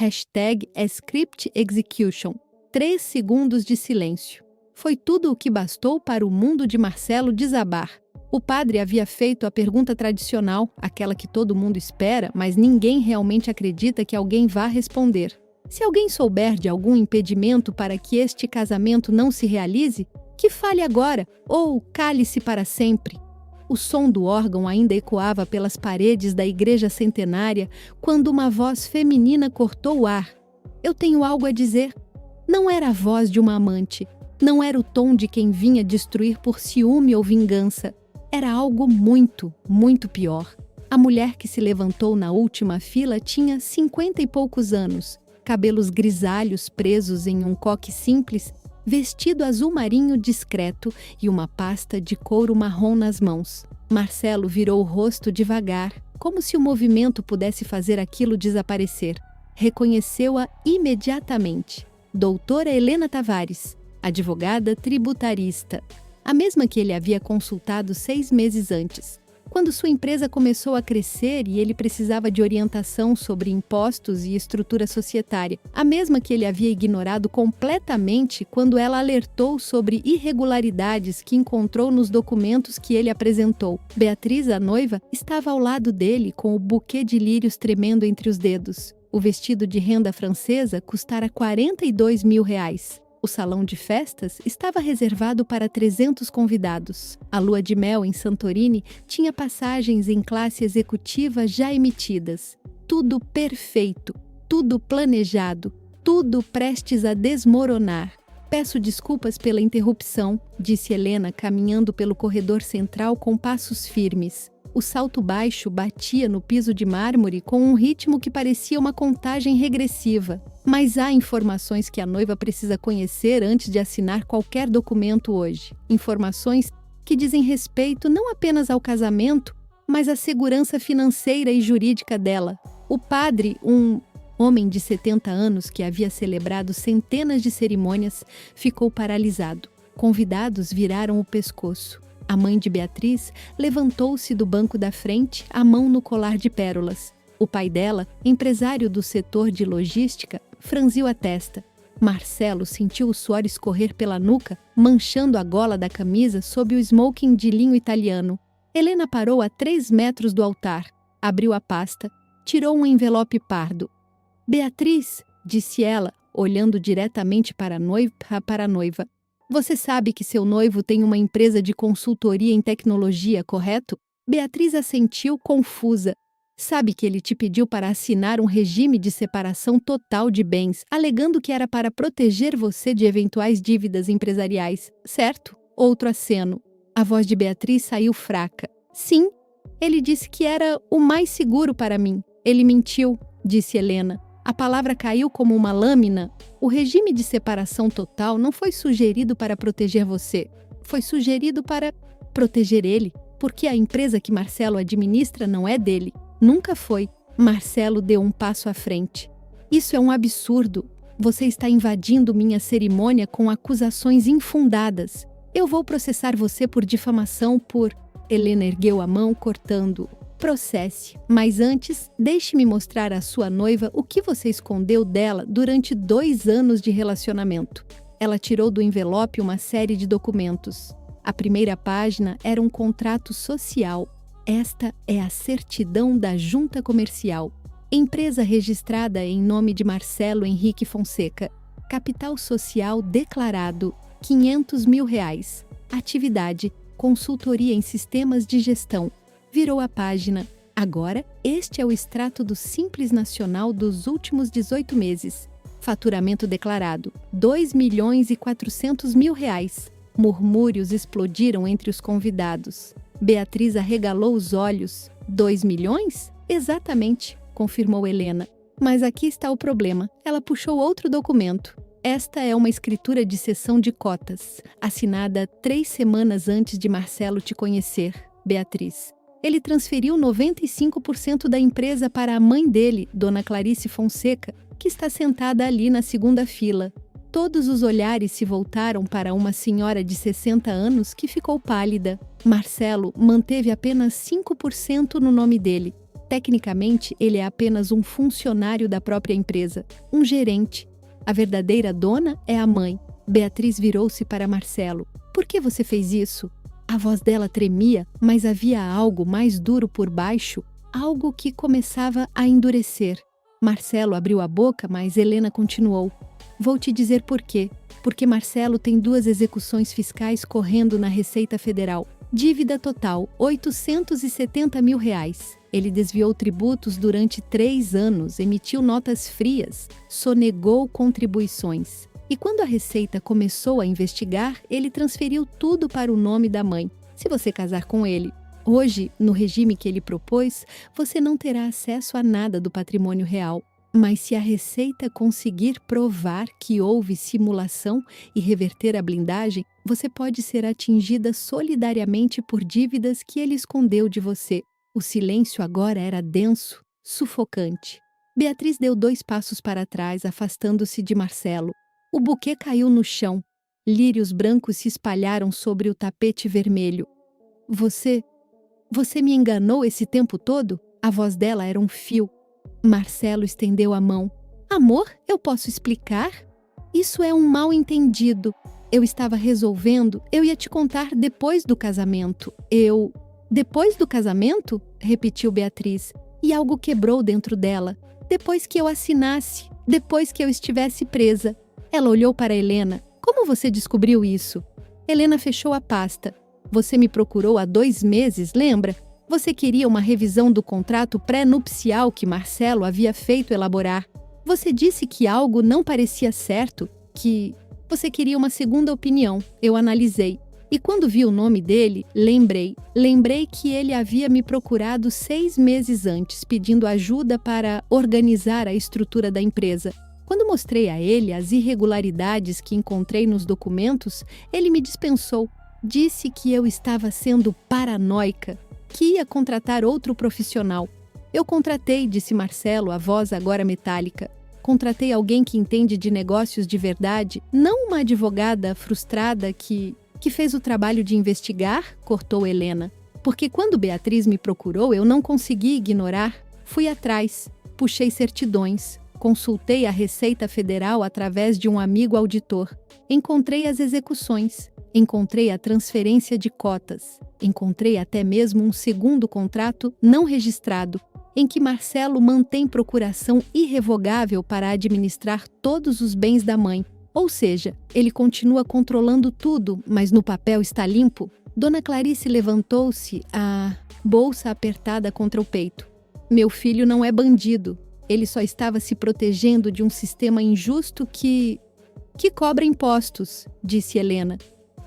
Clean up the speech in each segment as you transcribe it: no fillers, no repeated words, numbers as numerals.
#script execution. 3 segundos de silêncio. Foi tudo o que bastou para o mundo de Marcelo desabar. O padre havia feito a pergunta tradicional, aquela que todo mundo espera, mas ninguém realmente acredita que alguém vá responder. Se alguém souber de algum impedimento para que este casamento não se realize, que fale agora, ou cale-se para sempre. O som do órgão ainda ecoava pelas paredes da igreja centenária quando uma voz feminina cortou o ar. Eu tenho algo a dizer. Não era a voz de uma amante, não era o tom de quem vinha destruir por ciúme ou vingança. Era algo muito, muito pior. A mulher que se levantou na última fila tinha 50 e poucos anos, cabelos grisalhos presos em um coque simples, vestido azul marinho discreto e uma pasta de couro marrom nas mãos. Marcelo virou o rosto devagar, como se o movimento pudesse fazer aquilo desaparecer. Reconheceu-a imediatamente. Doutora Helena Tavares, advogada tributarista. A mesma que ele havia consultado 6 meses antes, quando sua empresa começou a crescer e ele precisava de orientação sobre impostos e estrutura societária. A mesma que ele havia ignorado completamente quando ela alertou sobre irregularidades que encontrou nos documentos que ele apresentou. Beatriz, a noiva, estava ao lado dele com o buquê de lírios tremendo entre os dedos. O vestido de renda francesa custara R$42 mil. O salão de festas estava reservado para 300 convidados. A lua de mel em Santorini tinha passagens em classe executiva já emitidas. Tudo perfeito, tudo planejado, tudo prestes a desmoronar. Peço desculpas pela interrupção, disse Helena, caminhando pelo corredor central com passos firmes. O salto baixo batia no piso de mármore com um ritmo que parecia uma contagem regressiva. Mas há informações que a noiva precisa conhecer antes de assinar qualquer documento hoje. Informações que dizem respeito não apenas ao casamento, mas à segurança financeira e jurídica dela. O padre, um homem de 70 anos que havia celebrado centenas de cerimônias, ficou paralisado. Convidados viraram o pescoço. A mãe de Beatriz levantou-se do banco da frente, a mão no colar de pérolas. O pai dela, empresário do setor de logística, franziu a testa. Marcelo sentiu o suor escorrer pela nuca, manchando a gola da camisa sob o smoking de linho italiano. Helena parou a 3 metros do altar, abriu a pasta, tirou um envelope pardo. Beatriz, disse ela, olhando diretamente para a noiva. Você sabe que seu noivo tem uma empresa de consultoria em tecnologia, correto? Beatriz assentiu, confusa. Sabe que ele te pediu para assinar um regime de separação total de bens, alegando que era para proteger você de eventuais dívidas empresariais, certo? Outro aceno. A voz de Beatriz saiu fraca. Sim, ele disse que era o mais seguro para mim. Ele mentiu, disse Helena. A palavra caiu como uma lâmina. O regime de separação total não foi sugerido para proteger você. Foi sugerido para proteger ele, porque a empresa que Marcelo administra não é dele. Nunca foi. Marcelo deu um passo à frente. Isso é um absurdo. Você está invadindo minha cerimônia com acusações infundadas. Eu vou processar você por difamação por... Helena ergueu a mão, cortando. Processe, mas antes, deixe-me mostrar à sua noiva o que você escondeu dela durante 2 anos de relacionamento. Ela tirou do envelope uma série de documentos. A primeira página era um contrato social. Esta é a certidão da junta comercial. Empresa registrada em nome de Marcelo Henrique Fonseca. Capital social declarado, R$500 mil. Atividade, consultoria em sistemas de gestão. Virou a página. Agora, este é o extrato do Simples Nacional dos últimos 18 meses. Faturamento declarado, R$2.400.000. Murmúrios explodiram entre os convidados. Beatriz arregalou os olhos. 2 milhões? Exatamente, confirmou Helena. Mas aqui está o problema. Ela puxou outro documento. Esta é uma escritura de cessão de cotas, assinada 3 semanas antes de Marcelo te conhecer, Beatriz. Ele transferiu 95% da empresa para a mãe dele, Dona Clarice Fonseca, que está sentada ali na segunda fila. Todos os olhares se voltaram para uma senhora de 60 anos que ficou pálida. Marcelo manteve apenas 5% no nome dele. Tecnicamente, ele é apenas um funcionário da própria empresa, um gerente. A verdadeira dona é a mãe. Beatriz virou-se para Marcelo. Por que você fez isso? A voz dela tremia, mas havia algo mais duro por baixo, algo que começava a endurecer. Marcelo abriu a boca, mas Helena continuou. Vou te dizer por quê. Porque Marcelo tem 2 execuções fiscais correndo na Receita Federal. Dívida total, R$ 870 mil. Ele desviou tributos durante 3 anos, emitiu notas frias, sonegou contribuições. E quando a Receita começou a investigar, ele transferiu tudo para o nome da mãe. Se você casar com ele, hoje, no regime que ele propôs, você não terá acesso a nada do patrimônio real. Mas se a Receita conseguir provar que houve simulação e reverter a blindagem, você pode ser atingida solidariamente por dívidas que ele escondeu de você. O silêncio agora era denso, sufocante. Beatriz deu 2 passos para trás, afastando-se de Marcelo. O buquê caiu no chão. Lírios brancos se espalharam sobre o tapete vermelho. Você me enganou esse tempo todo? A voz dela era um fio. Marcelo estendeu a mão. Amor, eu posso explicar? Isso é um mal-entendido. Eu estava resolvendo, eu ia te contar depois do casamento. Depois do casamento? Repetiu Beatriz. E algo quebrou dentro dela. Depois que eu assinasse, depois que eu estivesse presa. Ela olhou para Helena. Como você descobriu isso? Helena fechou a pasta. Você me procurou há 2 meses, lembra? Você queria uma revisão do contrato pré-nupcial que Marcelo havia feito elaborar. Você disse que algo não parecia certo, que você queria uma segunda opinião. Eu analisei. E quando vi o nome dele, lembrei que ele havia me procurado 6 meses antes, pedindo ajuda para organizar a estrutura da empresa. Quando mostrei a ele as irregularidades que encontrei nos documentos, ele me dispensou. Disse que eu estava sendo paranoica, que ia contratar outro profissional. Eu contratei, disse Marcelo, a voz agora metálica. Contratei alguém que entende de negócios de verdade, não uma advogada frustrada que fez o trabalho de investigar, cortou Helena. Porque quando Beatriz me procurou, eu não consegui ignorar. Fui atrás, puxei certidões, consultei a Receita Federal através de um amigo auditor. Encontrei as execuções. Encontrei a transferência de cotas. Encontrei até mesmo um segundo contrato não registrado, em que Marcelo mantém procuração irrevogável para administrar todos os bens da mãe. Ou seja, ele continua controlando tudo, mas no papel está limpo. Dona Clarice levantou-se, a bolsa apertada contra o peito. Meu filho não é bandido. Ele só estava se protegendo de um sistema injusto que cobra impostos, disse Helena.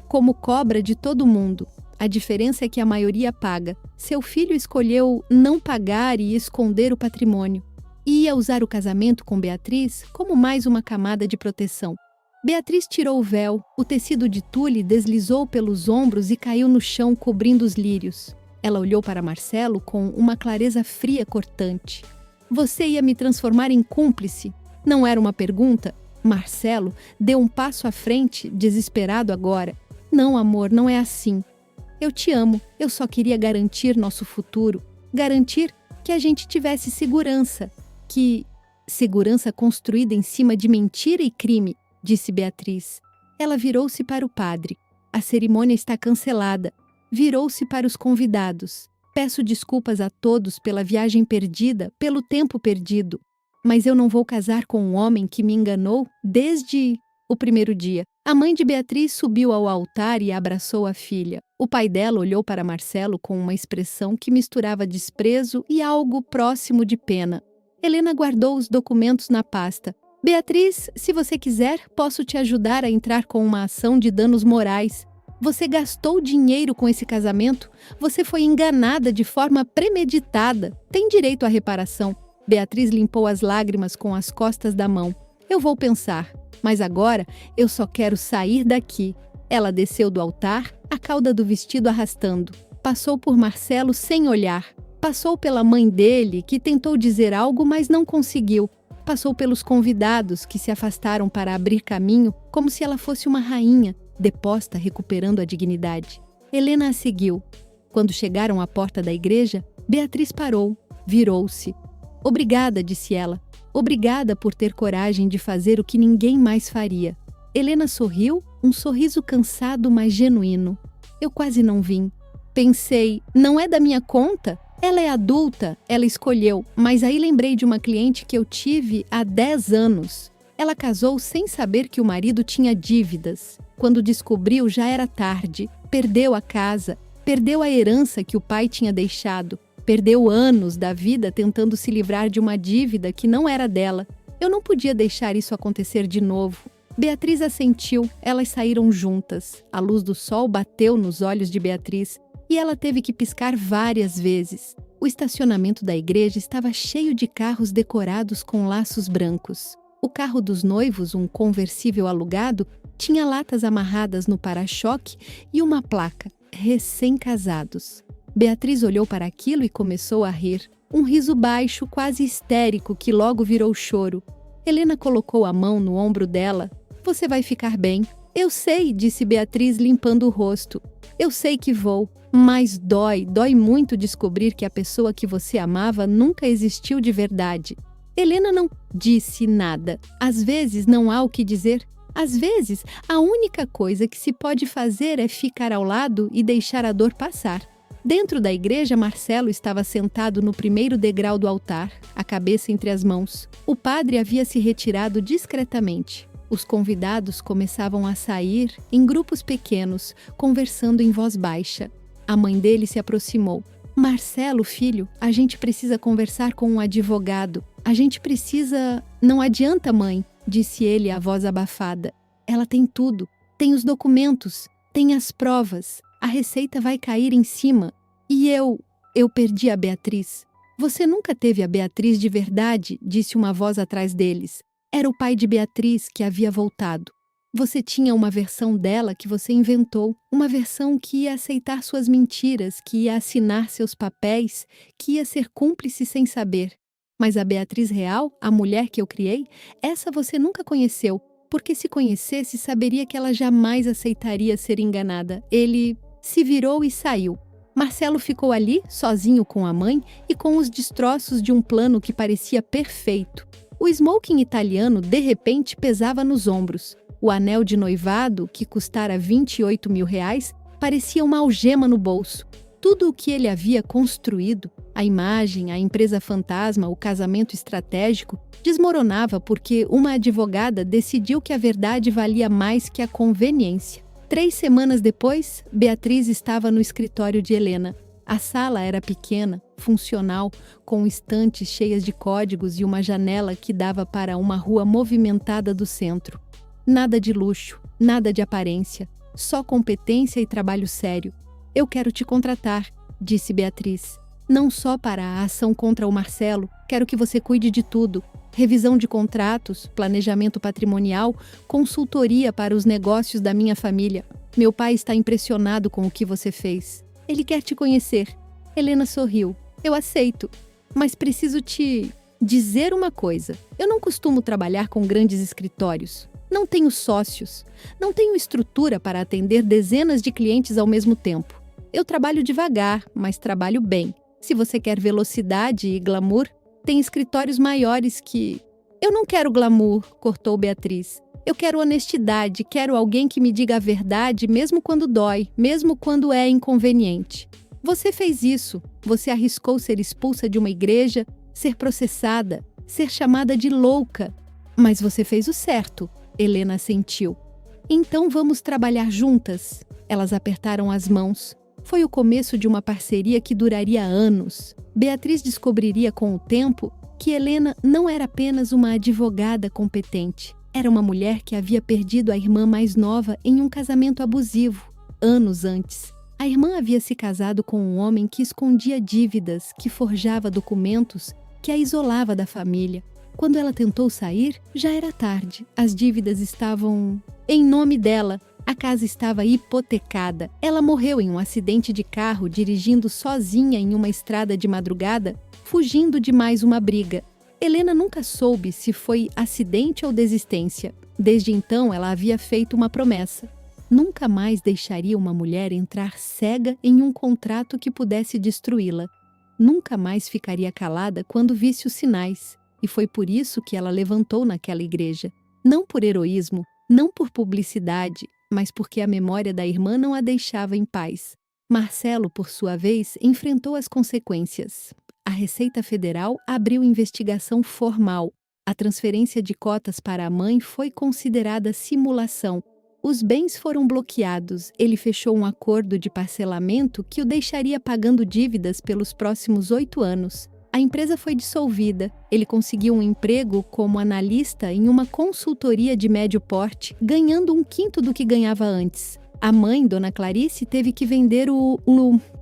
Como cobra de todo mundo. A diferença é que a maioria paga. Seu filho escolheu não pagar e esconder o patrimônio. E ia usar o casamento com Beatriz como mais uma camada de proteção. Beatriz tirou o véu, o tecido de tule deslizou pelos ombros e caiu no chão cobrindo os lírios. Ela olhou para Marcelo com uma clareza fria cortante. Você ia me transformar em cúmplice? Não era uma pergunta? Marcelo deu um passo à frente, desesperado agora. Não, amor, não é assim. Eu te amo, eu só queria garantir nosso futuro. Garantir que a gente tivesse segurança. Segurança construída em cima de mentira e crime, disse Beatriz. Ela virou-se para o padre. A cerimônia está cancelada. Virou-se para os convidados. Peço desculpas a todos pela viagem perdida, pelo tempo perdido. Mas eu não vou casar com um homem que me enganou desde o primeiro dia. A mãe de Beatriz subiu ao altar e abraçou a filha. O pai dela olhou para Marcelo com uma expressão que misturava desprezo e algo próximo de pena. Helena guardou os documentos na pasta. Beatriz, se você quiser, posso te ajudar a entrar com uma ação de danos morais. Você gastou dinheiro com esse casamento? Você foi enganada de forma premeditada. Tem direito à reparação. Beatriz limpou as lágrimas com as costas da mão. Eu vou pensar. Mas agora eu só quero sair daqui. Ela desceu do altar, a cauda do vestido arrastando. Passou por Marcelo sem olhar. Passou pela mãe dele, que tentou dizer algo, mas não conseguiu. Passou pelos convidados, que se afastaram para abrir caminho, como se ela fosse uma rainha, deposta recuperando a dignidade. Helena a seguiu. Quando chegaram à porta da igreja, Beatriz parou. Virou-se. Obrigada, disse ela. Obrigada por ter coragem de fazer o que ninguém mais faria. Helena sorriu, um sorriso cansado, mas genuíno. Eu quase não vim. Pensei, não é da minha conta? Ela é adulta, ela escolheu, mas aí lembrei de uma cliente que eu tive há 10 anos. Ela casou sem saber que o marido tinha dívidas. Quando descobriu, já era tarde. Perdeu a casa, perdeu a herança que o pai tinha deixado. Perdeu anos da vida tentando se livrar de uma dívida que não era dela. Eu não podia deixar isso acontecer de novo. Beatriz assentiu, elas saíram juntas. A luz do sol bateu nos olhos de Beatriz e ela teve que piscar várias vezes. O estacionamento da igreja estava cheio de carros decorados com laços brancos. O carro dos noivos, um conversível alugado, tinha latas amarradas no para-choque e uma placa, recém-casados. Beatriz olhou para aquilo e começou a rir. Um riso baixo, quase histérico, que logo virou choro. Helena colocou a mão no ombro dela. Você vai ficar bem. Eu sei, disse Beatriz, limpando o rosto. Eu sei que vou, mas dói muito descobrir que a pessoa que você amava nunca existiu de verdade. Helena não disse nada. Às vezes não há o que dizer. Às vezes, a única coisa que se pode fazer é ficar ao lado e deixar a dor passar. Dentro da igreja, Marcelo estava sentado no primeiro degrau do altar, a cabeça entre as mãos. O padre havia se retirado discretamente. Os convidados começavam a sair em grupos pequenos, conversando em voz baixa. A mãe dele se aproximou. Marcelo, filho, a gente precisa conversar com um advogado. A gente precisa... Não adianta, mãe, disse ele, a voz abafada. Ela tem tudo. Tem os documentos. Tem as provas. A receita vai cair em cima. E eu perdi a Beatriz. Você nunca teve a Beatriz de verdade, disse uma voz atrás deles. Era o pai de Beatriz que havia voltado. Você tinha uma versão dela que você inventou, uma versão que ia aceitar suas mentiras, que ia assinar seus papéis, que ia ser cúmplice sem saber. Mas a Beatriz real, a mulher que eu criei, essa você nunca conheceu, porque se conhecesse, saberia que ela jamais aceitaria ser enganada. Ele se virou e saiu. Marcelo ficou ali, sozinho com a mãe e com os destroços de um plano que parecia perfeito. O smoking italiano, de repente, pesava nos ombros. O anel de noivado, que custara R$28 mil, parecia uma algema no bolso. Tudo o que ele havia construído, a imagem, a empresa fantasma, o casamento estratégico, desmoronava porque uma advogada decidiu que a verdade valia mais que a conveniência. 3 semanas depois, Beatriz estava no escritório de Helena. A sala era pequena, funcional, com estantes cheias de códigos e uma janela que dava para uma rua movimentada do centro. Nada de luxo, nada de aparência, só competência e trabalho sério. Eu quero te contratar, disse Beatriz. Não só para a ação contra o Marcelo, quero que você cuide de tudo. Revisão de contratos, planejamento patrimonial, consultoria para os negócios da minha família. Meu pai está impressionado com o que você fez. Ele quer te conhecer. Helena sorriu. Eu aceito, mas preciso te dizer uma coisa. Eu não costumo trabalhar com grandes escritórios. Não tenho sócios. Não tenho estrutura para atender dezenas de clientes ao mesmo tempo. Eu trabalho devagar, mas trabalho bem. Se você quer velocidade e glamour, tem escritórios maiores que... Eu não quero glamour, cortou Beatriz. Eu quero honestidade, quero alguém que me diga a verdade mesmo quando dói, mesmo quando é inconveniente. Você fez isso. Você arriscou ser expulsa de uma igreja, ser processada, ser chamada de louca. Mas você fez o certo, Helena assentiu. Então vamos trabalhar juntas. Elas apertaram as mãos. Foi o começo de uma parceria que duraria anos. Beatriz descobriria com o tempo que Helena não era apenas uma advogada competente. Era uma mulher que havia perdido a irmã mais nova em um casamento abusivo, anos antes. A irmã havia se casado com um homem que escondia dívidas, que forjava documentos, que a isolava da família. Quando ela tentou sair, já era tarde. As dívidas estavam em nome dela. A casa estava hipotecada. Ela morreu em um acidente de carro dirigindo sozinha em uma estrada de madrugada, fugindo de mais uma briga. Helena nunca soube se foi acidente ou desistência. Desde então, ela havia feito uma promessa. Nunca mais deixaria uma mulher entrar cega em um contrato que pudesse destruí-la. Nunca mais ficaria calada quando visse os sinais, e foi por isso que ela levantou naquela igreja. Não por heroísmo, não por publicidade, mas porque a memória da irmã não a deixava em paz. Marcelo, por sua vez, enfrentou as consequências. A Receita Federal abriu investigação formal. A transferência de cotas para a mãe foi considerada simulação. Os bens foram bloqueados. Ele fechou um acordo de parcelamento que o deixaria pagando dívidas pelos próximos 8 anos. A empresa foi dissolvida. Ele conseguiu um emprego como analista em uma consultoria de médio porte, ganhando 1/5 do que ganhava antes. A mãe, Dona Clarice, teve que vender o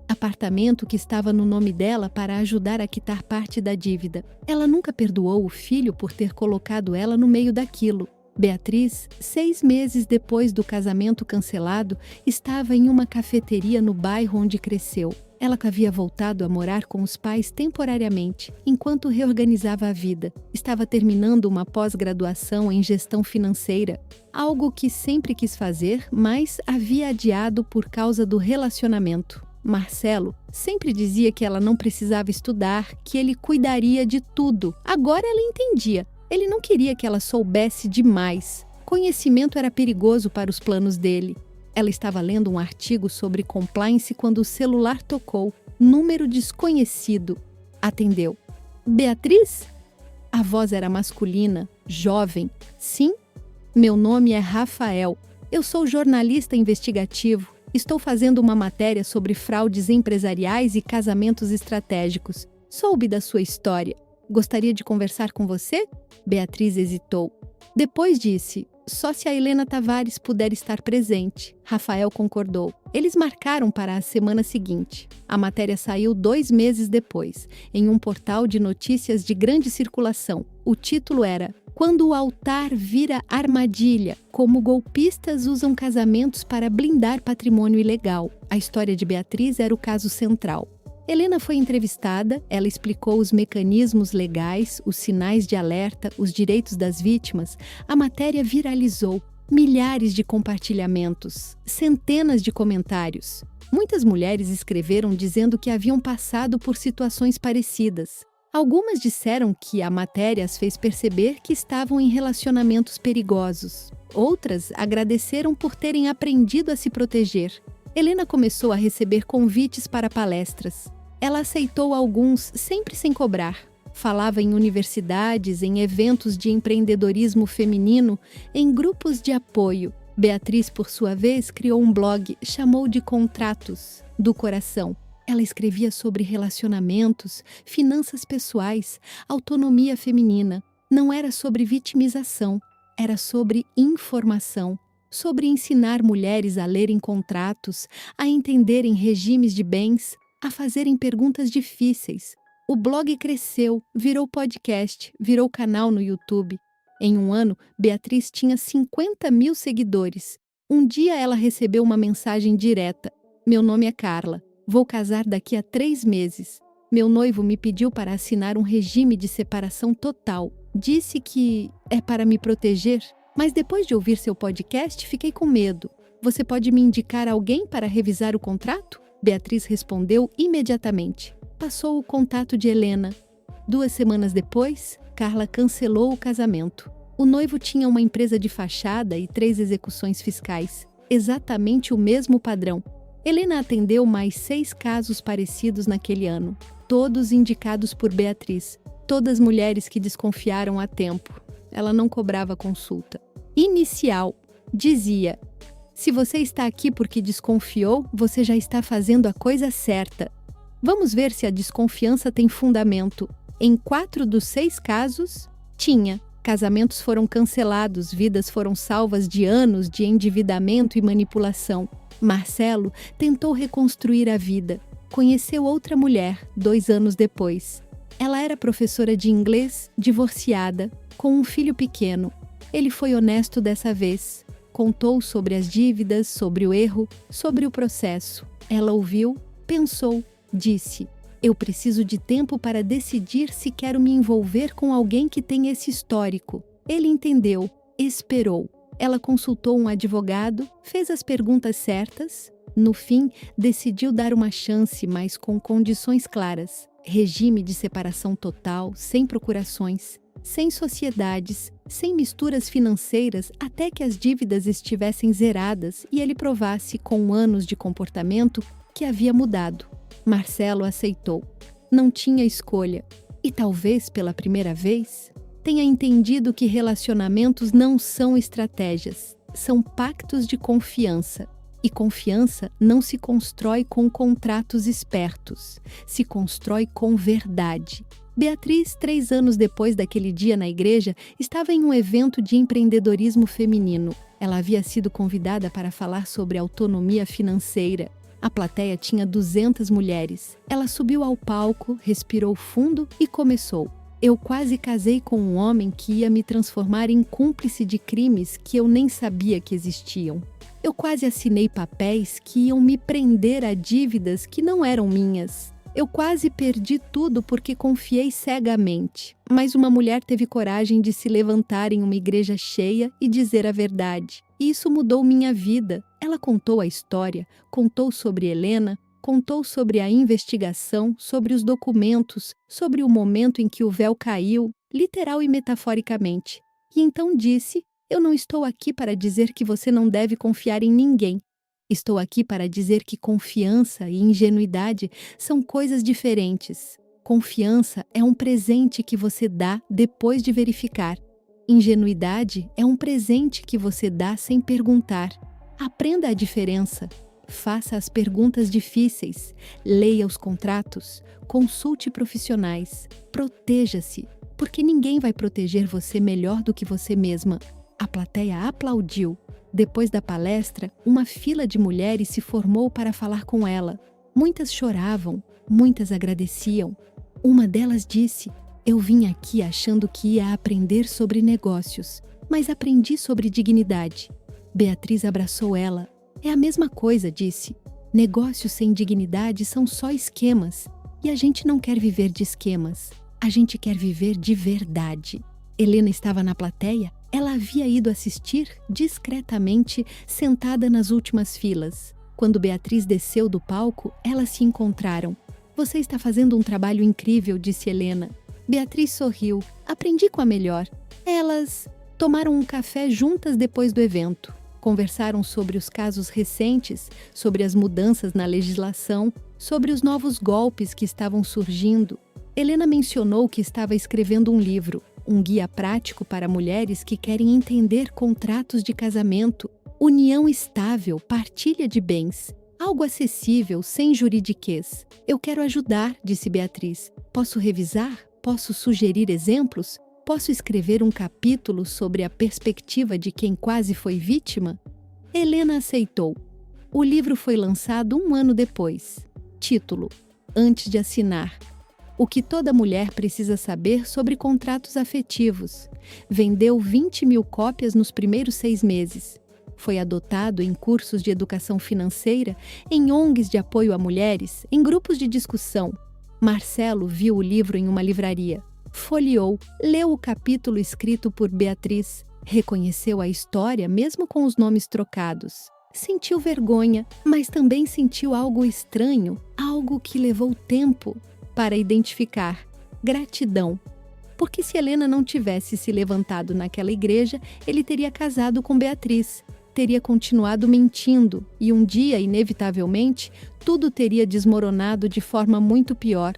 apartamento que estava no nome dela para ajudar a quitar parte da dívida. Ela nunca perdoou o filho por ter colocado ela no meio daquilo. Beatriz, 6 meses depois do casamento cancelado, estava em uma cafeteria no bairro onde cresceu. Ela havia voltado a morar com os pais temporariamente, enquanto reorganizava a vida. Estava terminando uma pós-graduação em gestão financeira, algo que sempre quis fazer, mas havia adiado por causa do relacionamento. Marcelo sempre dizia que ela não precisava estudar, que ele cuidaria de tudo. Agora ela entendia. Ele não queria que ela soubesse demais. Conhecimento era perigoso para os planos dele. Ela estava lendo um artigo sobre compliance quando o celular tocou. Número desconhecido. Atendeu. Beatriz? A voz era masculina, jovem. Sim? Meu nome é Rafael. Eu sou jornalista investigativo. Estou fazendo uma matéria sobre fraudes empresariais e casamentos estratégicos. Soube da sua história. Gostaria de conversar com você? Beatriz hesitou. Depois disse: só se a Helena Tavares puder estar presente. Rafael concordou. Eles marcaram para a semana seguinte. A matéria saiu 2 meses depois, em um portal de notícias de grande circulação. O título era Quando o altar vira armadilha, como golpistas usam casamentos para blindar patrimônio ilegal. A história de Beatriz era o caso central. Helena foi entrevistada, ela explicou os mecanismos legais, os sinais de alerta, os direitos das vítimas. A matéria viralizou. Milhares de compartilhamentos, centenas de comentários. Muitas mulheres escreveram dizendo que haviam passado por situações parecidas. Algumas disseram que a matéria as fez perceber que estavam em relacionamentos perigosos. Outras agradeceram por terem aprendido a se proteger. Helena começou a receber convites para palestras. Ela aceitou alguns, sempre sem cobrar. Falava em universidades, em eventos de empreendedorismo feminino, em grupos de apoio. Beatriz, por sua vez, criou um blog, chamou de Contratos do Coração. Ela escrevia sobre relacionamentos, finanças pessoais, autonomia feminina. Não era sobre vitimização, era sobre informação. Sobre ensinar mulheres a lerem contratos, a entenderem regimes de bens, a fazerem perguntas difíceis. O blog cresceu, virou podcast, virou canal no YouTube. Em um ano, Beatriz tinha 50 mil seguidores. Um dia ela recebeu uma mensagem direta. Meu nome é Carla. Vou casar daqui a 3 meses. Meu noivo me pediu para assinar um regime de separação total. Disse que é para me proteger. Mas depois de ouvir seu podcast, fiquei com medo. Você pode me indicar alguém para revisar o contrato? Beatriz respondeu imediatamente. Passou o contato de Helena. 2 semanas depois, Carla cancelou o casamento. O noivo tinha uma empresa de fachada e 3 execuções fiscais. Exatamente o mesmo padrão. Helena atendeu mais 6 casos parecidos naquele ano. Todos indicados por Beatriz. Todas mulheres que desconfiaram a tempo. Ela não cobrava consulta. Inicial. Dizia: se você está aqui porque desconfiou, você já está fazendo a coisa certa. Vamos ver se a desconfiança tem fundamento. Em 4 dos 6 casos, tinha. Casamentos foram cancelados, vidas foram salvas de anos de endividamento e manipulação. Marcelo tentou reconstruir a vida. Conheceu outra mulher 2 anos depois. Ela era professora de inglês, divorciada, com um filho pequeno. Ele foi honesto dessa vez. Contou sobre as dívidas, sobre o erro, sobre o processo. Ela ouviu, pensou, disse: eu preciso de tempo para decidir se quero me envolver com alguém que tem esse histórico. Ele entendeu, esperou. Ela consultou um advogado, fez as perguntas certas. No fim, decidiu dar uma chance, mas com condições claras. Regime de separação total, sem procurações, sem sociedades, sem misturas financeiras até que as dívidas estivessem zeradas e ele provasse, com anos de comportamento, que havia mudado. Marcelo aceitou. Não tinha escolha. E talvez, pela primeira vez, tenha entendido que relacionamentos não são estratégias, são pactos de confiança. E confiança não se constrói com contratos espertos, se constrói com verdade. Beatriz, 3 anos depois daquele dia na igreja, estava em um evento de empreendedorismo feminino. Ela havia sido convidada para falar sobre autonomia financeira. A plateia tinha 200 mulheres. Ela subiu ao palco, respirou fundo e começou. Eu quase casei com um homem que ia me transformar em cúmplice de crimes que eu nem sabia que existiam. Eu quase assinei papéis que iam me prender a dívidas que não eram minhas. Eu quase perdi tudo porque confiei cegamente. Mas uma mulher teve coragem de se levantar em uma igreja cheia e dizer a verdade. E isso mudou minha vida. Ela contou a história, contou sobre Helena, contou sobre a investigação, sobre os documentos, sobre o momento em que o véu caiu, literal e metaforicamente. E então disse: eu não estou aqui para dizer que você não deve confiar em ninguém. Estou aqui para dizer que confiança e ingenuidade são coisas diferentes. Confiança é um presente que você dá depois de verificar. Ingenuidade é um presente que você dá sem perguntar. Aprenda a diferença. Faça as perguntas difíceis. Leia os contratos. Consulte profissionais. Proteja-se, porque ninguém vai proteger você melhor do que você mesma. A plateia aplaudiu. Depois da palestra, uma fila de mulheres se formou para falar com ela. Muitas choravam, muitas agradeciam. Uma delas disse: eu vim aqui achando que ia aprender sobre negócios, mas aprendi sobre dignidade. Beatriz abraçou ela. É a mesma coisa, disse. Negócios sem dignidade são só esquemas. E a gente não quer viver de esquemas. A gente quer viver de verdade. Helena estava na plateia. Ela havia ido assistir discretamente, sentada nas últimas filas. Quando Beatriz desceu do palco, elas se encontraram. Você está fazendo um trabalho incrível, disse Helena. Beatriz sorriu. Aprendi com a melhor. Elas tomaram um café juntas depois do evento. Conversaram sobre os casos recentes, sobre as mudanças na legislação, sobre os novos golpes que estavam surgindo. Helena mencionou que estava escrevendo um livro, um guia prático para mulheres que querem entender contratos de casamento, união estável, partilha de bens, algo acessível, sem juridiquês. Eu quero ajudar, disse Beatriz. Posso revisar? Posso sugerir exemplos? Posso escrever um capítulo sobre a perspectiva de quem quase foi vítima? Helena aceitou. O livro foi lançado 1 ano depois. Título: Antes de assinar. O que toda mulher precisa saber sobre contratos afetivos. Vendeu 20.000 cópias nos primeiros 6 meses. Foi adotado em cursos de educação financeira, em ONGs de apoio a mulheres, em grupos de discussão. Marcelo viu o livro em uma livraria. Folheou, leu o capítulo escrito por Beatriz, reconheceu a história mesmo com os nomes trocados. Sentiu vergonha, mas também sentiu algo estranho, algo que levou tempo para identificar: gratidão. Porque se Helena não tivesse se levantado naquela igreja, ele teria casado com Beatriz, teria continuado mentindo e um dia, inevitavelmente, tudo teria desmoronado de forma muito pior.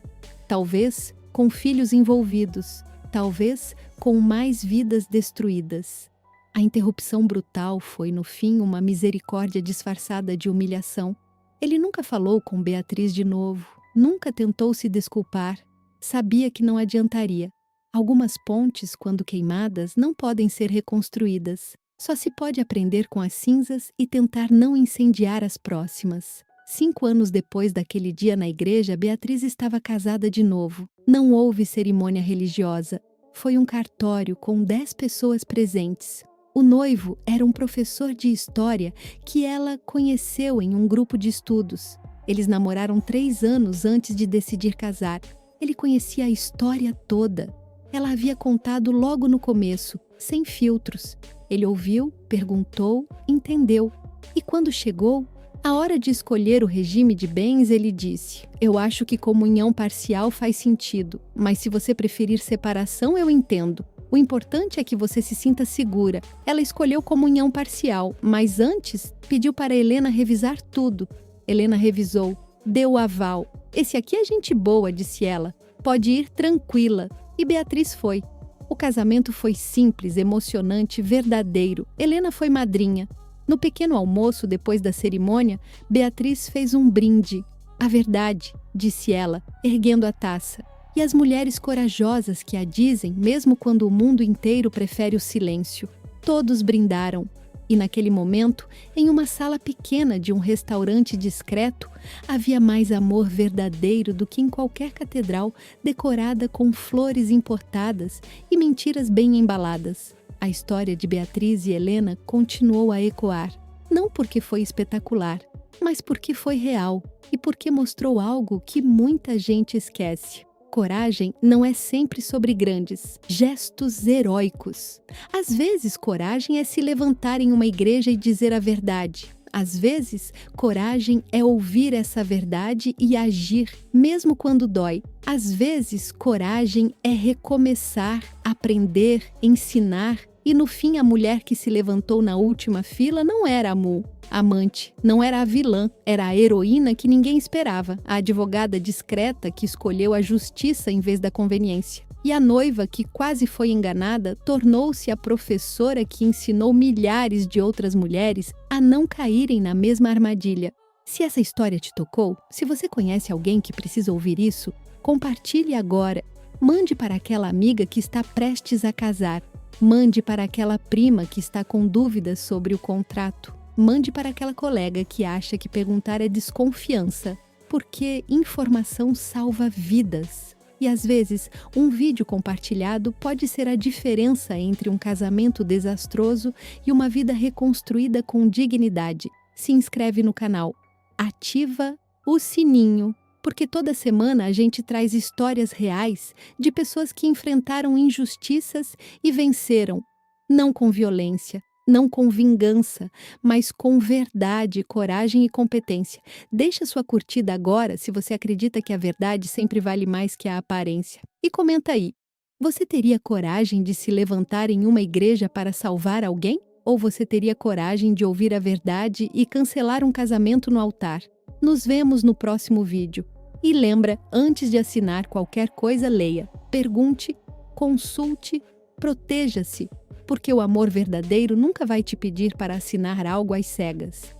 Talvez com filhos envolvidos, talvez com mais vidas destruídas. A interrupção brutal foi, no fim, uma misericórdia disfarçada de humilhação. Ele nunca falou com Beatriz de novo, nunca tentou se desculpar. Sabia que não adiantaria. Algumas pontes, quando queimadas, não podem ser reconstruídas. Só se pode aprender com as cinzas e tentar não incendiar as próximas. 5 anos depois daquele dia na igreja, Beatriz estava casada de novo. Não houve cerimônia religiosa. Foi um cartório com 10 pessoas presentes. O noivo era um professor de história que ela conheceu em um grupo de estudos. Eles namoraram 3 anos antes de decidir casar. Ele conhecia a história toda. Ela havia contado logo no começo, sem filtros. Ele ouviu, perguntou, entendeu. E quando chegou, À hora de escolher o regime de bens, ele disse: "Eu acho que comunhão parcial faz sentido, mas se você preferir separação, eu entendo. O importante é que você se sinta segura." Ela escolheu comunhão parcial, mas antes pediu para Helena revisar tudo. Helena revisou, deu o aval. "Esse aqui é gente boa", disse ela. "Pode ir tranquila." E Beatriz foi. O casamento foi simples, emocionante, verdadeiro. Helena foi madrinha. No pequeno almoço, depois da cerimônia, Beatriz fez um brinde. "A verdade", disse ela, erguendo a taça. E as mulheres corajosas que a dizem, mesmo quando o mundo inteiro prefere o silêncio. Todos brindaram. E naquele momento, em uma sala pequena de um restaurante discreto, havia mais amor verdadeiro do que em qualquer catedral decorada com flores importadas e mentiras bem embaladas. A história de Beatriz e Helena continuou a ecoar, não porque foi espetacular, mas porque foi real e porque mostrou algo que muita gente esquece. Coragem não é sempre sobre grandes gestos heróicos. Às vezes, coragem é se levantar em uma igreja e dizer a verdade. Às vezes, coragem é ouvir essa verdade e agir, mesmo quando dói. Às vezes, coragem é recomeçar, aprender, ensinar. E no fim, a mulher que se levantou na última fila não era a amante, não era a vilã, era a heroína que ninguém esperava, a advogada discreta que escolheu a justiça em vez da conveniência. E a noiva que quase foi enganada tornou-se a professora que ensinou milhares de outras mulheres a não caírem na mesma armadilha. Se essa história te tocou, se você conhece alguém que precisa ouvir isso, compartilhe agora. Mande para aquela amiga que está prestes a casar. Mande para aquela prima que está com dúvidas sobre o contrato. Mande para aquela colega que acha que perguntar é desconfiança, porque informação salva vidas. E às vezes, um vídeo compartilhado pode ser a diferença entre um casamento desastroso e uma vida reconstruída com dignidade. Se inscreve no canal, ativa o sininho, porque toda semana a gente traz histórias reais de pessoas que enfrentaram injustiças e venceram, não com violência, não com vingança, mas com verdade, coragem e competência. Deixa sua curtida agora se você acredita que a verdade sempre vale mais que a aparência. E comenta aí, você teria coragem de se levantar em uma igreja para salvar alguém? Ou você teria coragem de ouvir a verdade e cancelar um casamento no altar? Nos vemos no próximo vídeo. E lembra, antes de assinar qualquer coisa, leia, pergunte, consulte, proteja-se, porque o amor verdadeiro nunca vai te pedir para assinar algo às cegas.